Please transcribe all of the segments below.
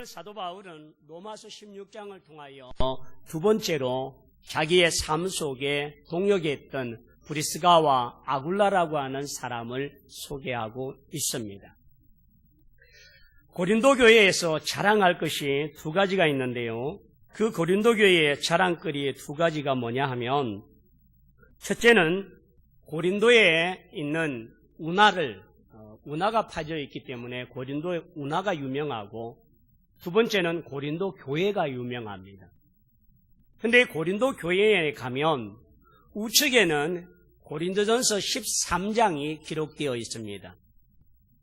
사도 바울은 로마서 16장을 통하여 두 번째로 자기의 삶 속에 동역했던 브리스가와 아굴라라고 하는 사람을 소개하고 있습니다. 고린도 교회에서 자랑할 것이 두 가지가 있는데요. 그 고린도 교회의 자랑거리 두 가지가 뭐냐 하면, 첫째는 고린도에 있는 운하가 파져 있기 때문에 고린도의 운하가 유명하고, 두 번째는 고린도 교회가 유명합니다. 근데 고린도 교회에 가면 우측에는 고린도전서 13장이 기록되어 있습니다.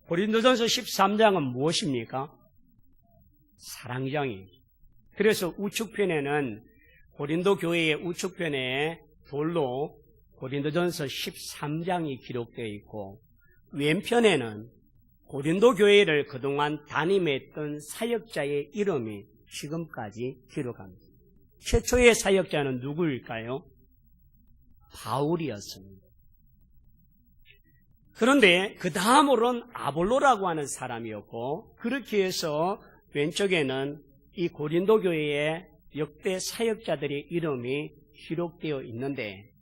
고린도전서 13장은 무엇입니까? 사랑장이에요. 그래서 우측편에는 고린도 교회의 우측편에 돌로 고린도전서 13장이 기록되어 있고, 왼편에는 고린도 교회를 그동안 담임했던 사역자의 이름이 지금까지 기록합니다. 최초의 사역자는 누구일까요? 바울이었습니다. 그런데 그 다음으로는 아볼로라고 하는 사람이었고, 그렇게 해서 왼쪽에는 이 고린도 교회의 역대 사역자들의 이름이 기록되어 있는데,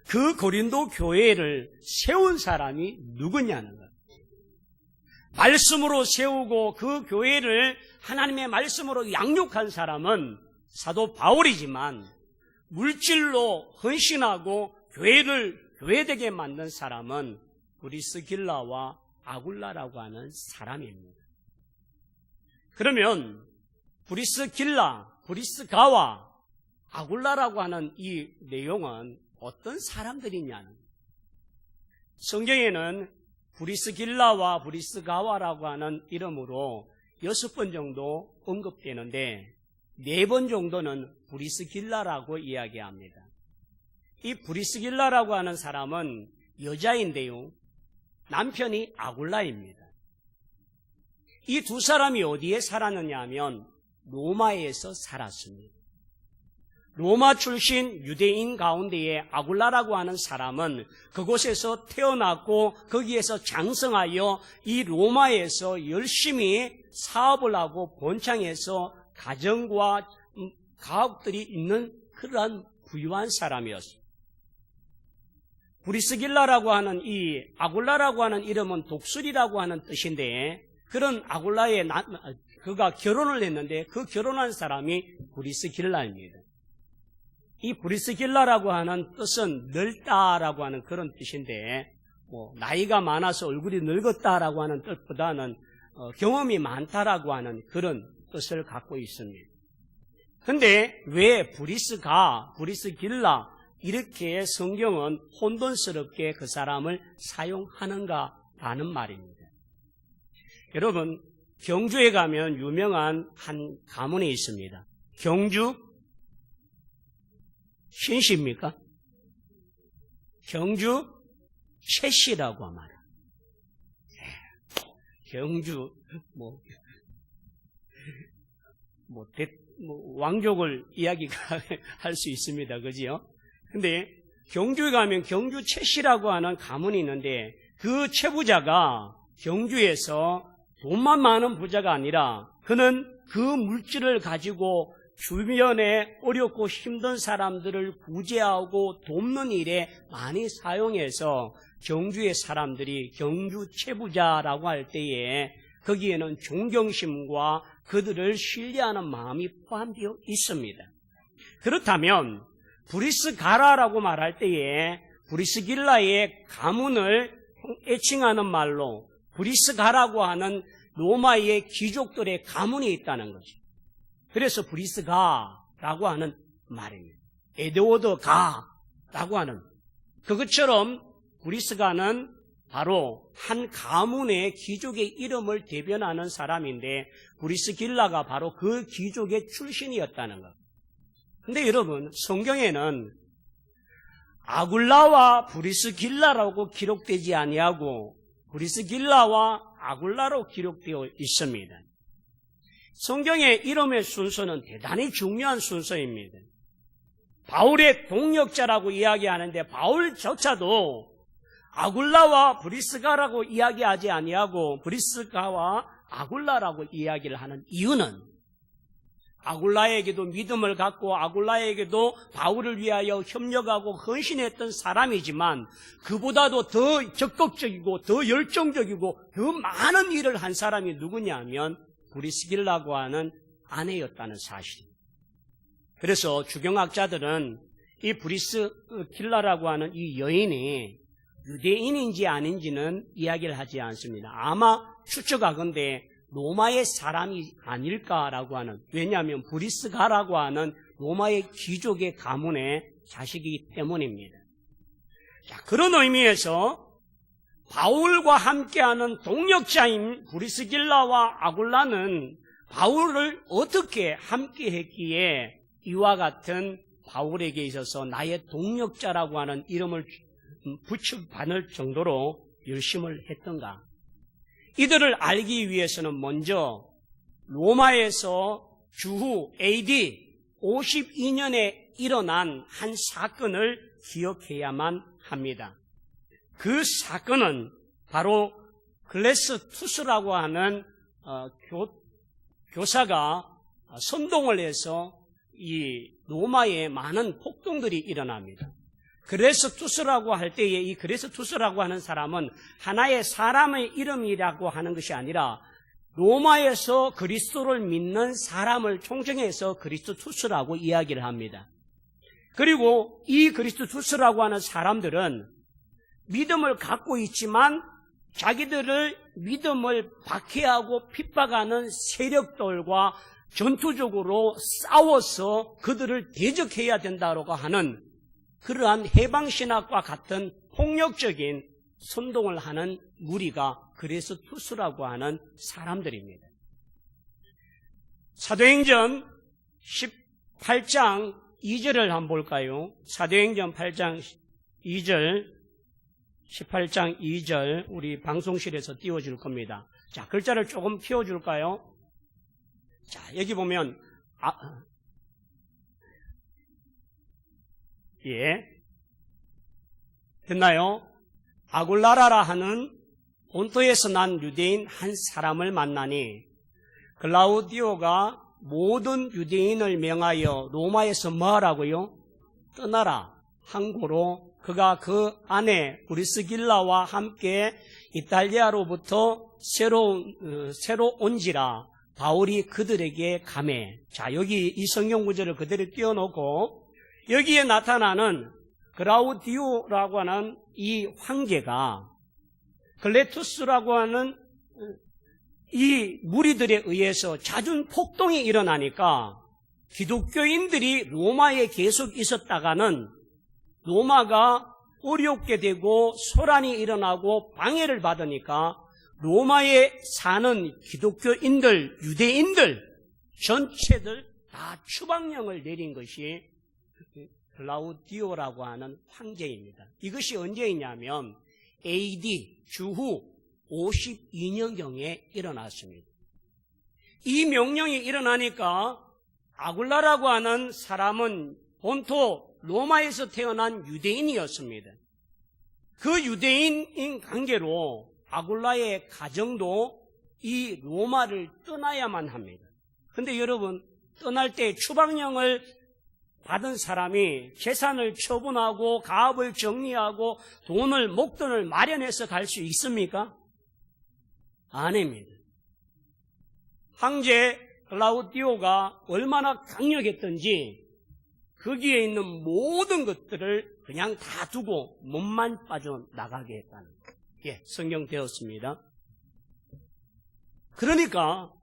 그 고린도 교회를 세운 사람이 누구냐는 거예요. 말씀으로 세우고 그 교회를 하나님의 말씀으로 양육한 사람은 사도 바울이지만, 물질로 헌신하고 교회를 교회되게 만든 사람은 브리스길라와 아굴라라고 하는 사람입니다. 그러면 브리스길라, 브리스가와 아굴라라고 하는 이 내용은 어떤 사람들이냐는, 성경에는 브리스길라와 브리스가와라고 하는 이름으로 6번 정도 언급되는데 4번 정도는 브리스길라라고 이야기합니다. 이 브리스길라라고 하는 사람은 여자인데요, 남편이 아굴라입니다. 이 두 사람이 어디에 살았느냐 하면 로마에서 살았습니다. 로마 출신 유대인 가운데에 아굴라라고 하는 사람은 그곳에서 태어났고 거기에서 장성하여 이 로마에서 열심히 사업을 하고 본창에서 가정과 가옥들이 있는 그러한 부유한 사람이었습니다. 브리스길라라고 하는 이 아굴라라고 하는 이름은 독수리라고 하는 뜻인데, 그런 아굴라의 그가 결혼을 했는데 그 결혼한 사람이 브리스길라입니다. 이 브리스길라라고 하는 뜻은 늙다라고 하는 그런 뜻인데, 나이가 많아서 얼굴이 늙었다라고 하는 뜻보다는 경험이 많다라고 하는 그런 뜻을 갖고 있습니다. 근데 왜 브리스길라 이렇게 성경은 혼돈스럽게 그 사람을 사용하는가라는 말입니다. 여러분, 경주에 가면 유명한 한 가문이 있습니다. 경주 신씨입니까? 경주 최씨라고 말해요. 경주 왕족을 이야기가 할 수 있습니다. 그지요? 근데 경주에 가면 경주 최씨라고 하는 가문이 있는데, 그 최부자가 경주에서 돈만 많은 부자가 아니라 그는 그 물질을 가지고 주변에 어렵고 힘든 사람들을 구제하고 돕는 일에 많이 사용해서 경주의 사람들이 경주 최부자라고 할 때에 거기에는 존경심과 그들을 신뢰하는 마음이 포함되어 있습니다. 그렇다면 브리스가라라고 말할 때에 브리스길라의 가문을 애칭하는 말로 브리스가라고 하는 로마의 귀족들의 가문이 있다는 거죠. 그래서 브리스가라고 하는 말입니다. 에드워드 가라고 하는, 그것처럼 브리스가는 바로 한 가문의 귀족의 이름을 대변하는 사람인데, 브리스길라가 바로 그 귀족의 출신이었다는 것. 근데 여러분, 성경에는 아굴라와 브리스길라라고 기록되지 아니하고 브리스길라와 아굴라로 기록되어 있습니다. 성경의 이름의 순서는 대단히 중요한 순서입니다. 바울의 동역자라고 이야기하는데 바울조차도 아굴라와 브리스가라고 이야기하지 아니하고 브리스가와 아굴라라고 이야기를 하는 이유는 아굴라에게도 믿음을 갖고 아굴라에게도 바울을 위하여 협력하고 헌신했던 사람이지만 그보다도 더 적극적이고 더 열정적이고 더 많은 일을 한 사람이 누구냐 하면 브리스길라고 하는 아내였다는 사실입니다. 그래서 주경학자들은 이 브리스길라라고 하는 이 여인이 유대인인지 아닌지는 이야기를 하지 않습니다. 아마 추측하건대 로마의 사람이 아닐까라고 하는, 왜냐하면 브리스가라고 하는 로마의 귀족의 가문의 자식이기 때문입니다. 자, 그런 의미에서 바울과 함께하는 동역자인 브리스길라와 아굴라는 바울을 어떻게 함께했기에 이와 같은 바울에게 있어서 나의 동역자라고 하는 이름을 붙여받을 정도로 열심을 했던가? 이들을 알기 위해서는 먼저 로마에서 주후 AD 52년에 일어난 한 사건을 기억해야만 합니다. 그 사건은 바로 글래스투스라고 하는 교사가 선동을 해서 이 로마에 많은 폭동들이 일어납니다. 글래스투스라고 할 때에 이 글래스투스라고 하는 사람은 하나의 사람의 이름이라고 하는 것이 아니라 로마에서 그리스도를 믿는 사람을 총정해서 그리스투스라고 이야기를 합니다. 그리고 이 그리스투스라고 하는 사람들은 믿음을 갖고 있지만 자기들을 믿음을 박해하고 핍박하는 세력들과 전투적으로 싸워서 그들을 대적해야 된다고 하는 그러한 해방신학과 같은 폭력적인 선동을 하는 무리가 그리스투스라고 하는 사람들입니다. 사도행전 18장 2절을 한번 볼까요? 사도행전 8장 2절, 18장 2절 우리 방송실에서 띄워줄 겁니다. 자, 글자를 조금 키워줄까요? 자, 여기 보면 예, 됐나요? 아굴라라라 하는 본토에서 난 유대인 한 사람을 만나니 글라우디오가 모든 유대인을 명하여 로마에서 뭐 하라고요? 떠나라 항고로 그가 그 아내 브리스길라와 함께 이탈리아로부터 새로 온지라 바울이 그들에게 가매. 자, 여기 이 성경 구절을 그대로 띄워놓고 여기에 나타나는 글라우디오라고 하는 이 황제가 글래투스라고 하는 이 무리들에 의해서 잦은 폭동이 일어나니까 기독교인들이 로마에 계속 있었다가는 로마가 어렵게 되고 소란이 일어나고 방해를 받으니까 로마에 사는 기독교인들, 유대인들 전체들 다 추방령을 내린 것이 글라우디오라고 하는 황제입니다. 이것이 언제이냐면 AD 주후 52년경에 일어났습니다. 이 명령이 일어나니까 아굴라라고 하는 사람은 본토 로마에서 태어난 유대인이었습니다. 그 유대인인 관계로 아굴라의 가정도 이 로마를 떠나야만 합니다. 그런데 여러분, 떠날 때 추방령을 받은 사람이 재산을 처분하고 가업을 정리하고 목돈을 마련해서 갈 수 있습니까? 아닙니다. 황제 글라우디오가 얼마나 강력했던지 거기에 있는 모든 것들을 그냥 다 두고 몸만 빠져나가게 했다는 거예요. 예, 성경되었습니다. 그러니까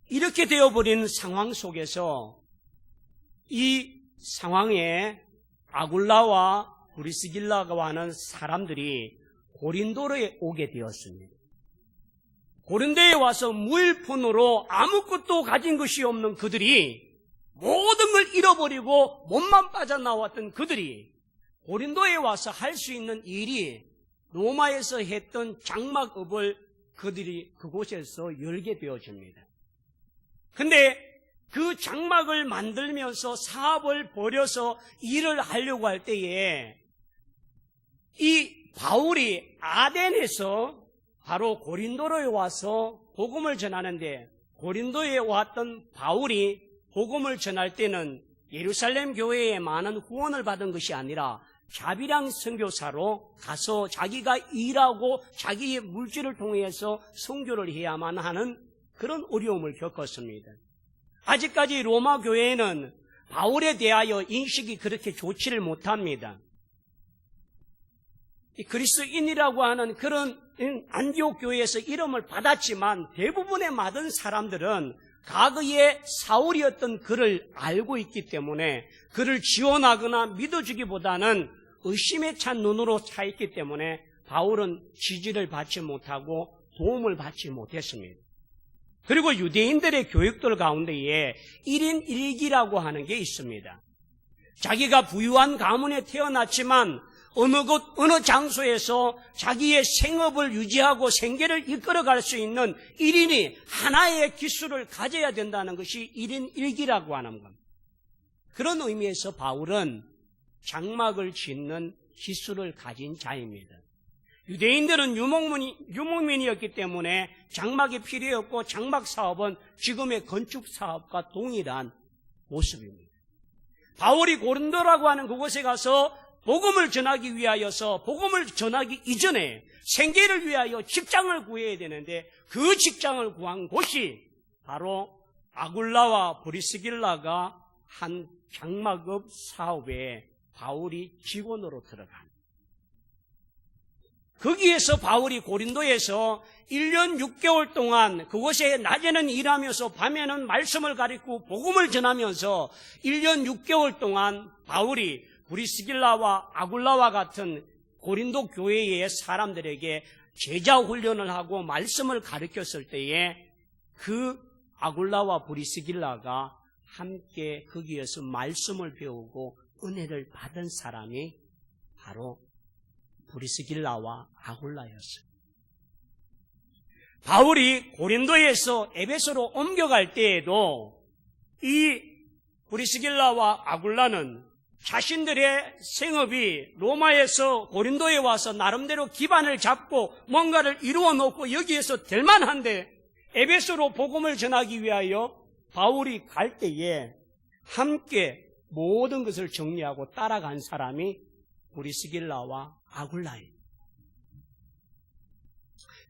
이렇게 되어버린 상황 속에서 이 상황에 아굴라와 브리스길라가 하는 사람들이 고린도에 오게 되었습니다. 고린도에 와서 무일푼으로 아무것도 가진 것이 없는 그들이 모든 걸 잃어버리고 몸만 빠져나왔던 그들이 고린도에 와서 할 수 있는 일이 로마에서 했던 장막업을 그들이 그곳에서 열게 되어집니다. 근데 그 장막을 만들면서 사업을 벌여서 일을 하려고 할 때에 이 바울이 아덴에서 바로 고린도로에 와서 복음을 전하는데 고린도에 왔던 바울이 복음을 전할 때는 예루살렘 교회에 많은 후원을 받은 것이 아니라 자비랑 선교사로 가서 자기가 일하고 자기의 물질을 통해서 선교를 해야만 하는 그런 어려움을 겪었습니다. 아직까지 로마 교회는 바울에 대하여 인식이 그렇게 좋지를 못합니다. 그리스도인이라고 하는 그런 안디옥 교회에서 이름을 받았지만 대부분의 많은 사람들은 과거에 사울이었던 그를 알고 있기 때문에 그를 지원하거나 믿어주기보다는 의심에 찬 눈으로 차 있기 때문에 바울은 지지를 받지 못하고 도움을 받지 못했습니다. 그리고 유대인들의 교육들 가운데에 1인 1기라고 하는 게 있습니다. 자기가 부유한 가문에 태어났지만 어느 곳, 어느 장소에서 자기의 생업을 유지하고 생계를 이끌어갈 수 있는 1인이 하나의 기술을 가져야 된다는 것이 1인 1기라고 하는 겁니다. 그런 의미에서 바울은 장막을 짓는 기술을 가진 자입니다. 유대인들은 유목민이었기 때문에 장막이 필요했고 장막 사업은 지금의 건축 사업과 동일한 모습입니다. 바울이 고린도라고 하는 그곳에 가서 복음을 전하기 위하여서 복음을 전하기 이전에 생계를 위하여 직장을 구해야 되는데 그 직장을 구한 곳이 바로 아굴라와 브리스길라가 한 장막업 사업에 바울이 직원으로 들어간. 거기에서 바울이 고린도에서 1년 6개월 동안 그곳에 낮에는 일하면서 밤에는 말씀을 가르치고 복음을 전하면서 1년 6개월 동안 바울이 브리스길라와 아굴라와 같은 고린도 교회의 사람들에게 제자 훈련을 하고 말씀을 가르쳤을 때에 그 아굴라와 브리스길라가 함께 거기에서 말씀을 배우고 은혜를 받은 사람이 바로 브리스길라와 아굴라였어요. 바울이 고린도에서 에베소로 옮겨갈 때에도 이 브리스길라와 아굴라는 자신들의 생업이 로마에서 고린도에 와서 나름대로 기반을 잡고 뭔가를 이루어 놓고 여기에서 될 만한데 에베소로 복음을 전하기 위하여 바울이 갈 때에 함께 모든 것을 정리하고 따라간 사람이 브리스길라와 아굴라예요.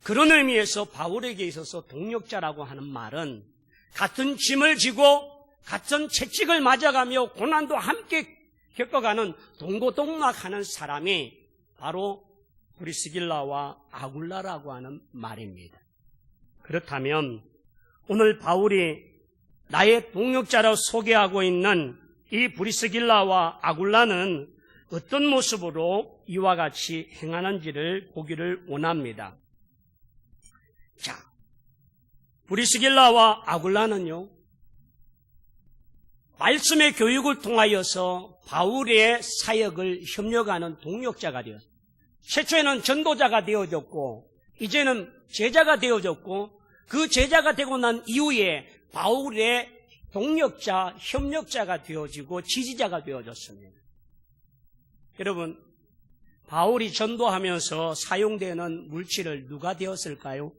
그런 의미에서 바울에게 있어서 동력자라고 하는 말은 같은 짐을 지고 같은 채찍을 맞아가며 고난도 함께 겪어가는 동고동락하는 사람이 바로 브리스길라와 아굴라라고 하는 말입니다. 그렇다면 오늘 바울이 나의 동력자로 소개하고 있는 이 브리스길라와 아굴라는 어떤 모습으로 이와 같이 행하는지를 보기를 원합니다. 자, 브리스길라와 아굴라는요, 말씀의 교육을 통하여서 바울의 사역을 협력하는 동력자가 되었습니다. 최초에는 전도자가 되어졌고 이제는 제자가 되어졌고 그 제자가 되고 난 이후에 바울의 동력자, 협력자가 되어지고 지지자가 되어졌습니다. 여러분, 바울이 전도하면서 사용되는 물질을 누가 되었을까요?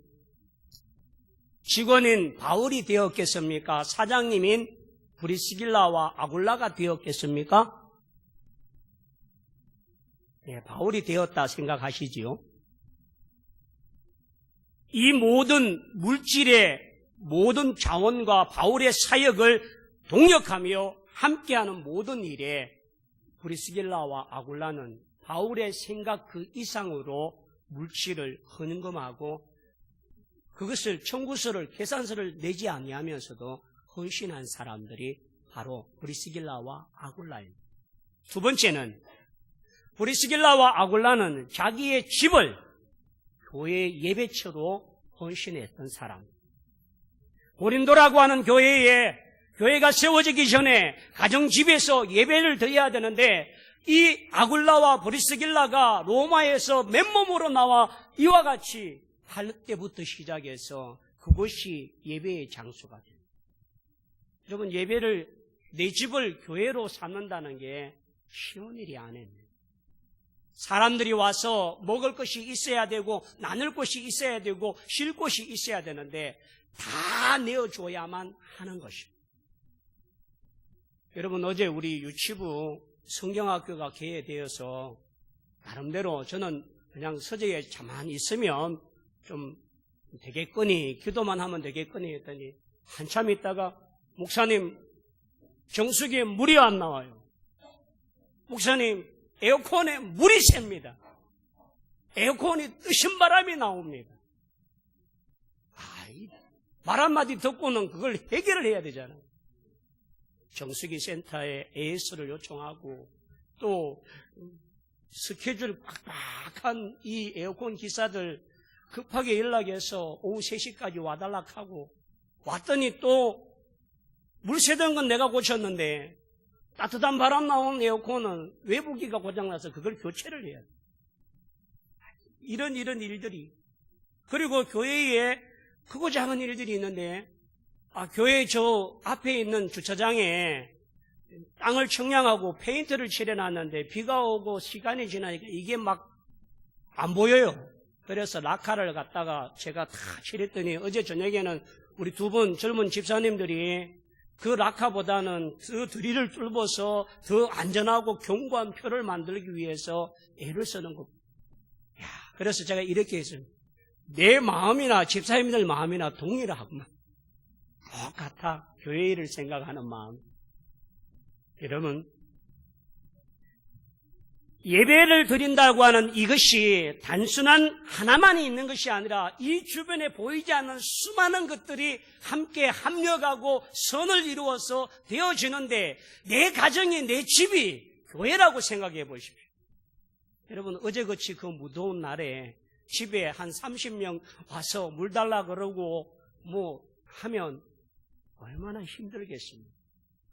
직원인 바울이 되었겠습니까? 사장님인 브리스길라와 아굴라가 되었겠습니까? 네, 바울이 되었다 생각하시지요? 이 모든 물질의 모든 자원과 바울의 사역을 동력하며 함께하는 모든 일에 브리스길라와 아굴라는 바울의 생각 그 이상으로 물질을 헌금하고 그것을 청구서를 계산서를 내지 아니하면서도 헌신한 사람들이 바로 브리스길라와 아굴라입니다. 두 번째는 브리스길라와 아굴라는 자기의 집을 교회 예배처로 헌신했던 사람. 고린도라고 하는 교회가 세워지기 전에 가정집에서 예배를 드려야 되는데 이 아굴라와 브리스길라가 로마에서 맨몸으로 나와 이와 같이 할 때부터 시작해서 그것이 예배의 장소가 됩니다. 여러분, 예배를 내 집을 교회로 삼는다는 게 쉬운 일이 아닙니다. 사람들이 와서 먹을 것이 있어야 되고 나눌 것이 있어야 되고 쉴 곳이 있어야 되는데 다 내어줘야만 하는 것입니다. 여러분, 어제 우리 유치부 성경학교가 개회되어서 나름대로 저는 그냥 서재에 가만히 있으면 좀 되겠거니, 기도만 하면 되겠거니 했더니 한참 있다가 목사님, 정수기에 물이 안 나와요. 목사님, 에어컨에 물이 셉니다. 에어컨이 뜨신 바람이 나옵니다. 말 한마디 듣고는 그걸 해결을 해야 되잖아요. 정수기 센터에 AS를 요청하고 또 스케줄 빡빡한 이 에어컨 기사들 급하게 연락해서 오후 3시까지 와달라고 왔더니 또 물 새던 건 내가 고쳤는데 따뜻한 바람 나오는 에어컨은 외부기가 고장나서 그걸 교체를 해야 돼. 이런 일들이. 그리고 교회에 크고 작은 일들이 있는데 교회 저 앞에 있는 주차장에 땅을 청량하고 페인트를 칠해놨는데 비가 오고 시간이 지나니까 이게 막 안 보여요. 그래서 라카를 갖다가 제가 다 칠했더니 어제 저녁에는 우리 두 분 젊은 집사님들이 그 라카보다는 그 드릴을 뚫어서 더 안전하고 견고한 표를 만들기 위해서 애를 쓰는 겁니다. 그래서 제가 이렇게 했습니다. 내 마음이나 집사님들 마음이나 동일하구만. 똑같아. 교회 일을 생각하는 마음. 여러분, 예배를 드린다고 하는 이것이 단순한 하나만이 있는 것이 아니라 이 주변에 보이지 않는 수많은 것들이 함께 합력하고 선을 이루어서 되어지는데 내 가정이, 내 집이 교회라고 생각해 보십시오. 여러분, 어제같이 그 무더운 날에 집에 한 30명 와서 물 달라 그러고 뭐 하면 얼마나 힘들겠습니까?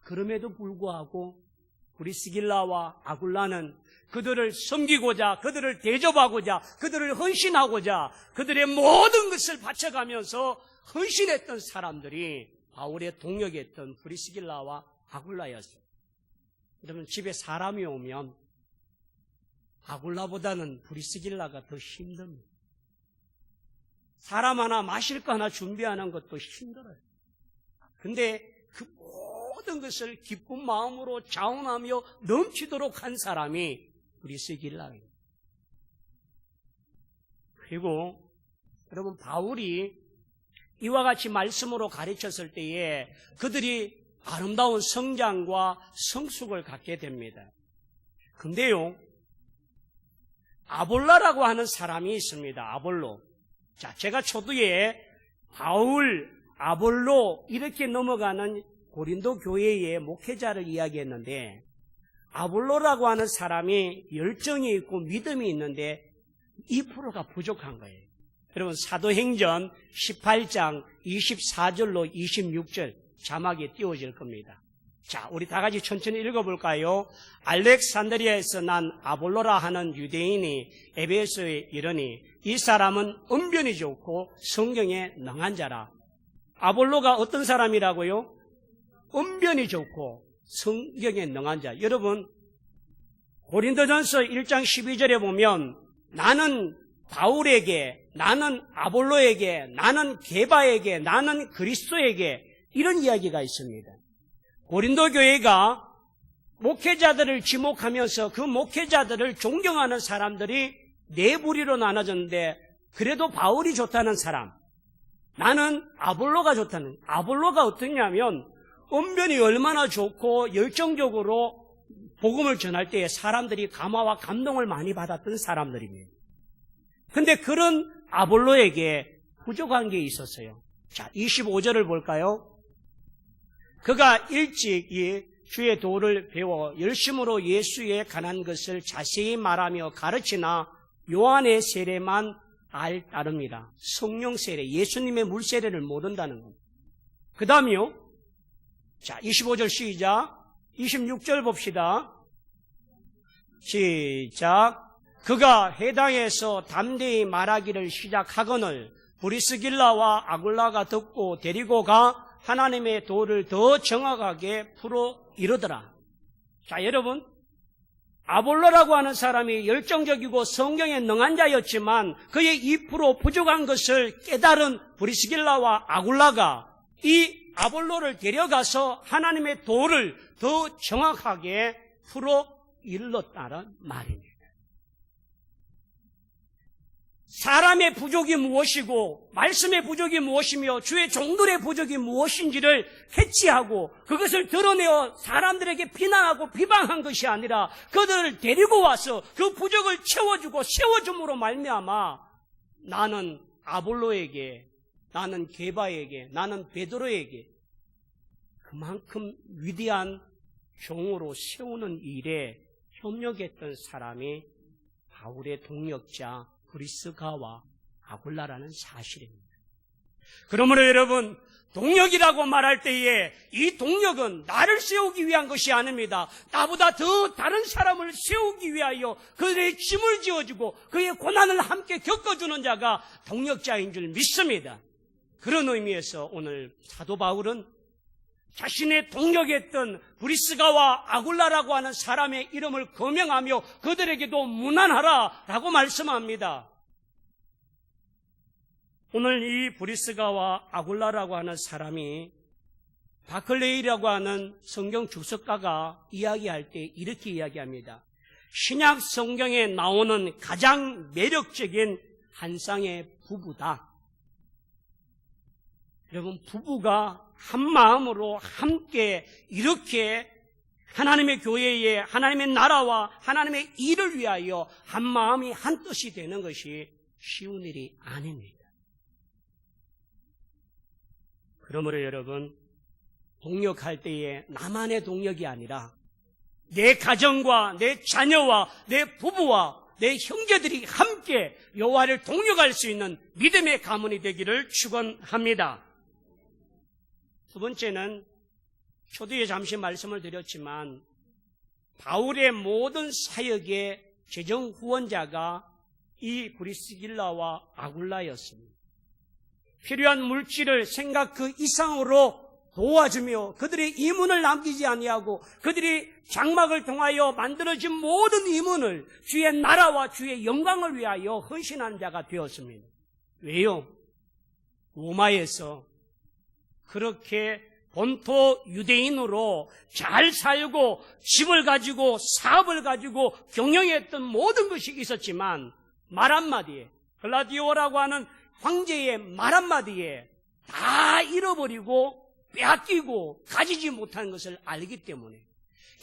그럼에도 불구하고 브리스길라와 아굴라는 그들을 섬기고자, 그들을 대접하고자, 그들을 헌신하고자 그들의 모든 것을 바쳐가면서 헌신했던 사람들이 바울의 동역했던 브리스길라와 아굴라였어요. 여러분, 집에 사람이 오면 아굴라보다는 브리스길라가 더 힘듭니다. 사람 하나 마실 거 하나 준비하는 것도 힘들어요. 근데 그 모든 것을 기쁜 마음으로 자원하며 넘치도록 한 사람이 브리스길라예요. 그리고 여러분, 바울이 이와 같이 말씀으로 가르쳤을 때에 그들이 아름다운 성장과 성숙을 갖게 됩니다. 근데요, 아볼라라고 하는 사람이 있습니다. 아볼로. 자, 제가 초두에 바울, 아볼로 이렇게 넘어가는 고린도 교회의 목회자를 이야기했는데 아볼로라고 하는 사람이 열정이 있고 믿음이 있는데 2%가 부족한 거예요. 여러분, 사도행전 18장 24절로 26절 자막이 띄워질 겁니다. 자, 우리 다 같이 천천히 읽어볼까요? 알렉산드리아에서 난 아볼로라 하는 유대인이 에베소에 이르니 이 사람은 언변이 좋고 성경에 능한 자라. 아볼로가 어떤 사람이라고요? 언변이 좋고 성경에 능한 자. 여러분, 고린도전서 1장 12절에 보면 나는 바울에게, 나는 아볼로에게, 나는 게바에게, 나는 그리스도에게 이런 이야기가 있습니다. 고린도 교회가 목회자들을 지목하면서 그 목회자들을 존경하는 사람들이 네 부류로 나눠졌는데 그래도 바울이 좋다는 사람, 나는 아볼로가 좋다는, 아볼로가 어떠냐면 언변이 얼마나 좋고 열정적으로 복음을 전할 때에 사람들이 감화와 감동을 많이 받았던 사람들입니다. 근데 그런 아볼로에게 부족한 게 있었어요. 자, 25절을 볼까요? 그가 일찍이 주의 도를 배워 열심으로 예수에 관한 것을 자세히 말하며 가르치나 요한의 세례만 따릅니다. 성령 세례, 예수님의 물 세례를 모른다는 겁니다. 그 다음이요. 자, 25절 시작. 26절 봅시다. 시작. 그가 회당에서 담대히 말하기를 시작하거늘 브리스길라와 아굴라가 듣고 데리고 가 하나님의 도를 더 정확하게 풀어 이르더라. 자, 여러분, 아볼로라고 하는 사람이 열정적이고 성경에 능한 자였지만 그의 2% 부족한 것을 깨달은 브리스길라와 아굴라가 이 아볼로를 데려가서 하나님의 도를 더 정확하게 풀어 일렀다는 말입니다. 사람의 부족이 무엇이고 말씀의 부족이 무엇이며 주의 종들의 부족이 무엇인지를 캐치하고 그것을 드러내어 사람들에게 비난하고 비방한 것이 아니라 그들을 데리고 와서 그 부족을 채워주고 세워줌으로 말미암아 나는 아볼로에게, 나는 게바에게, 나는 베드로에게 그만큼 위대한 종으로 세우는 일에 협력했던 사람이 바울의 동력자 브리스가와 아굴라라는 사실입니다. 그러므로 여러분, 동력이라고 말할 때에 이 동력은 나를 세우기 위한 것이 아닙니다. 나보다 더 다른 사람을 세우기 위하여 그들의 짐을 지어주고 그의 고난을 함께 겪어주는 자가 동력자인 줄 믿습니다. 그런 의미에서 오늘 사도 바울은 자신의 동력했던 브리스가와 아굴라라고 하는 사람의 이름을 거명하며 그들에게도 문안하라라고 말씀합니다. 오늘 이 브리스가와 아굴라라고 하는 사람이 바클레이라고 하는 성경 주석가가 이야기할 때 이렇게 이야기합니다. 신약 성경에 나오는 가장 매력적인 한 쌍의 부부다. 여러분, 부부가 한 마음으로 함께 이렇게 하나님의 교회에 하나님의 나라와 하나님의 일을 위하여 한 마음이 한 뜻이 되는 것이 쉬운 일이 아닙니다. 그러므로 여러분, 동력할 때에 나만의 동력이 아니라 내 가정과 내 자녀와 내 부부와 내 형제들이 함께 여호와를 동력할 수 있는 믿음의 가문이 되기를 축원합니다. 두 번째는 초두에 잠시 말씀을 드렸지만 바울의 모든 사역의 재정 후원자가 이 브리스길라와 아굴라였습니다. 필요한 물질을 생각 그 이상으로 도와주며 그들의 이문을 남기지 아니하고 그들이 장막을 통하여 만들어진 모든 이문을 주의 나라와 주의 영광을 위하여 헌신하는 자가 되었습니다. 왜요? 로마에서 그렇게 본토 유대인으로 잘 살고 집을 가지고 사업을 가지고 경영했던 모든 것이 있었지만 말 한마디에 글라디오라고 하는 황제의 말 한마디에 다 잃어버리고 빼앗기고 가지지 못한 것을 알기 때문에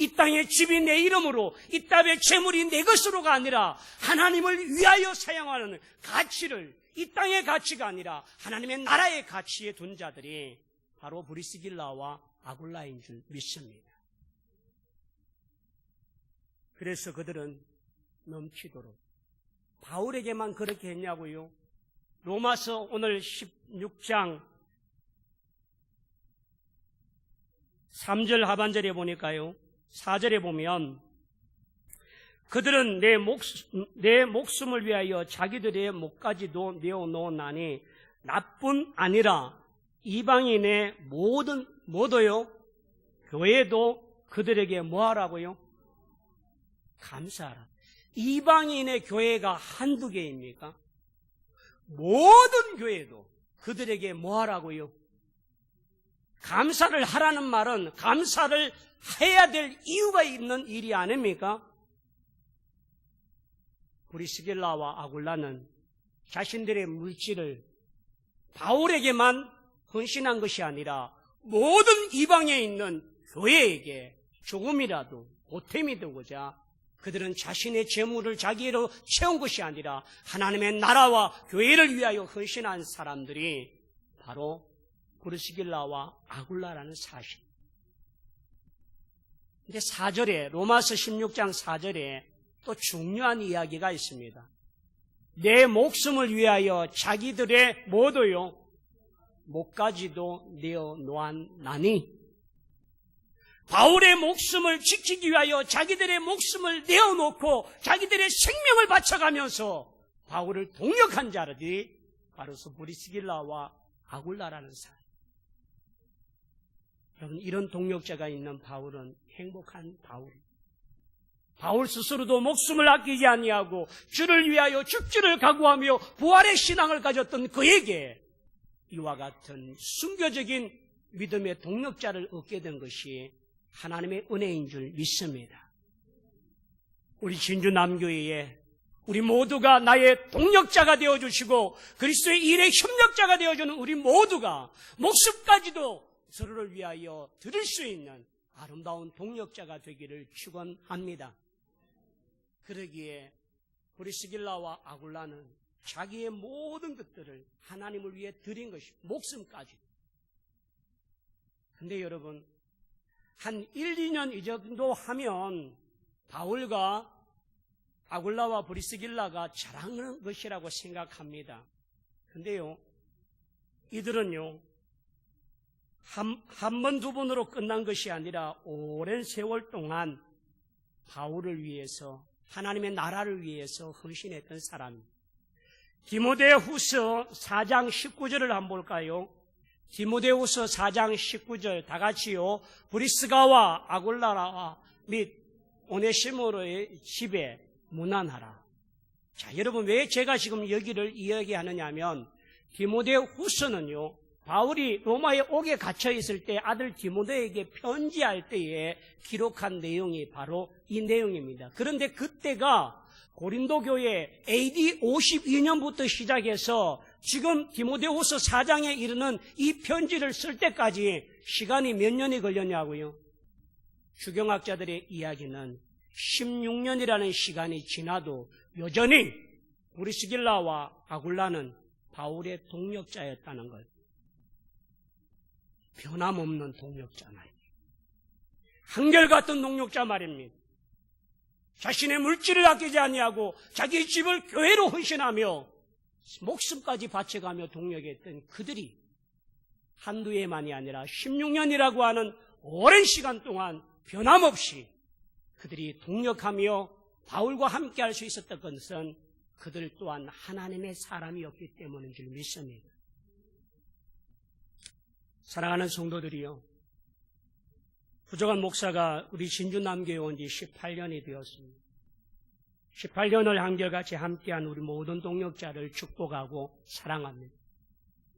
이 땅의 집이 내 이름으로 이 땅의 재물이 내 것으로가 아니라 하나님을 위하여 사용하는 가치를 이 땅의 가치가 아니라 하나님의 나라의 가치에 둔 자들이 바로 브리스길라와 아굴라인 줄 믿습니다. 그래서 그들은 넘치도록 바울에게만 그렇게 했냐고요? 로마서 오늘 16장 3절 하반절에 보니까요, 4절에 보면 그들은 내 목숨을 위하여 자기들의 목까지도 내어놓았나니 나뿐 아니라 이방인의 모두요 교회도 그들에게 뭐하라고요? 감사하라. 이방인의 교회가 한두 개입니까? 모든 교회도 그들에게 뭐하라고요? 감사를 하라는 말은 감사를 해야 될 이유가 있는 일이 아닙니까? 브리스길라와 아굴라는 자신들의 물질을 바울에게만 헌신한 것이 아니라 모든 이방에 있는 교회에게 조금이라도 보탬이 되고자 그들은 자신의 재물을 자기로 채운 것이 아니라 하나님의 나라와 교회를 위하여 헌신한 사람들이 바로 브리스길라와 아굴라라는 사실. 근데 4절에 로마서 16장 4절에 또 중요한 이야기가 있습니다. 내 목숨을 위하여 자기들의 모두요 목까지도 내어놓았나니 바울의 목숨을 지키기 위하여 자기들의 목숨을 내어놓고 자기들의 생명을 바쳐가면서 바울을 동력한 자들이 바로 브리스길라와 아굴라라는 사람. 여러분, 이런 동력자가 있는 바울은 행복한 바울입니다. 바울 스스로도 목숨을 아끼지 아니하고 주를 위하여 죽기를 각오하며 부활의 신앙을 가졌던 그에게 이와 같은 순교적인 믿음의 동력자를 얻게 된 것이 하나님의 은혜인 줄 믿습니다. 우리 진주 남교회에 우리 모두가 나의 동력자가 되어주시고 그리스도의 일의 협력자가 되어주는 우리 모두가 목숨까지도 서로를 위하여 드릴 수 있는 아름다운 동력자가 되기를 축원합니다. 그러기에 브리스길라와 아굴라는 자기의 모든 것들을 하나님을 위해 드린 것이 목숨까지. 근데 여러분, 한 1, 2년 이 정도 하면 바울과 아굴라와 브리스길라가 자랑하는 것이라고 생각합니다. 근데요, 이들은요, 한 번, 두 번으로 끝난 것이 아니라 오랜 세월 동안 바울을 위해서, 하나님의 나라를 위해서 헌신했던 사람입니다. 디모데후서 4장 19절을 한번 볼까요? 디모데후서 4장 19절 다 같이요. 브리스가와 아굴라와 및 오네시모로의 집에 문안하라. 자, 여러분 왜 제가 지금 여기를 이야기하느냐 하면 디모데후서는요. 바울이 로마에 옥에 갇혀 있을 때 아들 디모데에게 편지할 때에 기록한 내용이 바로 이 내용입니다. 그런데 그때가 고린도 교회 AD 52년부터 시작해서 지금 디모데후서 4장에 이르는 이 편지를 쓸 때까지 시간이 몇 년이 걸렸냐고요? 주경학자들의 이야기는 16년이라는 시간이 지나도 여전히 브리스길라와 아굴라는 바울의 동력자였다는 것. 변함없는 동력자나요. 한결같은 동력자 말입니다. 자신의 물질을 아끼지 아니하고 자기 집을 교회로 헌신하며 목숨까지 바쳐가며 동력했던 그들이 한두 해만이 아니라 16년이라고 하는 오랜 시간 동안 변함없이 그들이 동력하며 바울과 함께 할 수 있었던 것은 그들 또한 하나님의 사람이었기 때문인 줄 믿습니다. 사랑하는 성도들이요, 부족한 목사가 우리 진주남교에 온 지 18년이 되었습니다. 18년을 한결같이 함께한 우리 모든 동력자를 축복하고 사랑합니다.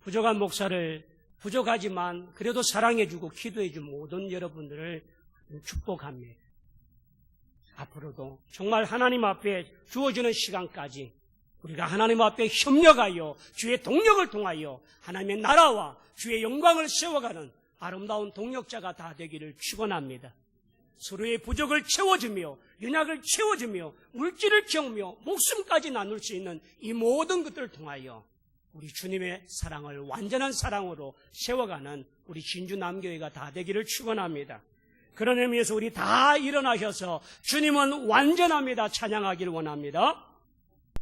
부족한 목사를 부족하지만 그래도 사랑해주고 기도해준 모든 여러분들을 축복합니다. 앞으로도 정말 하나님 앞에 주어지는 시간까지 우리가 하나님 앞에 협력하여 주의 동력을 통하여 하나님의 나라와 주의 영광을 세워가는 아름다운 동력자가 다 되기를 축원합니다. 서로의 부족을 채워주며 연약을 채워주며 물질을 채우며 목숨까지 나눌 수 있는 이 모든 것들을 통하여 우리 주님의 사랑을 완전한 사랑으로 세워가는 우리 진주남교회가 다 되기를 축원합니다. 그런 의미에서 우리 다 일어나셔서 주님은 완전합니다 찬양하기를 원합니다.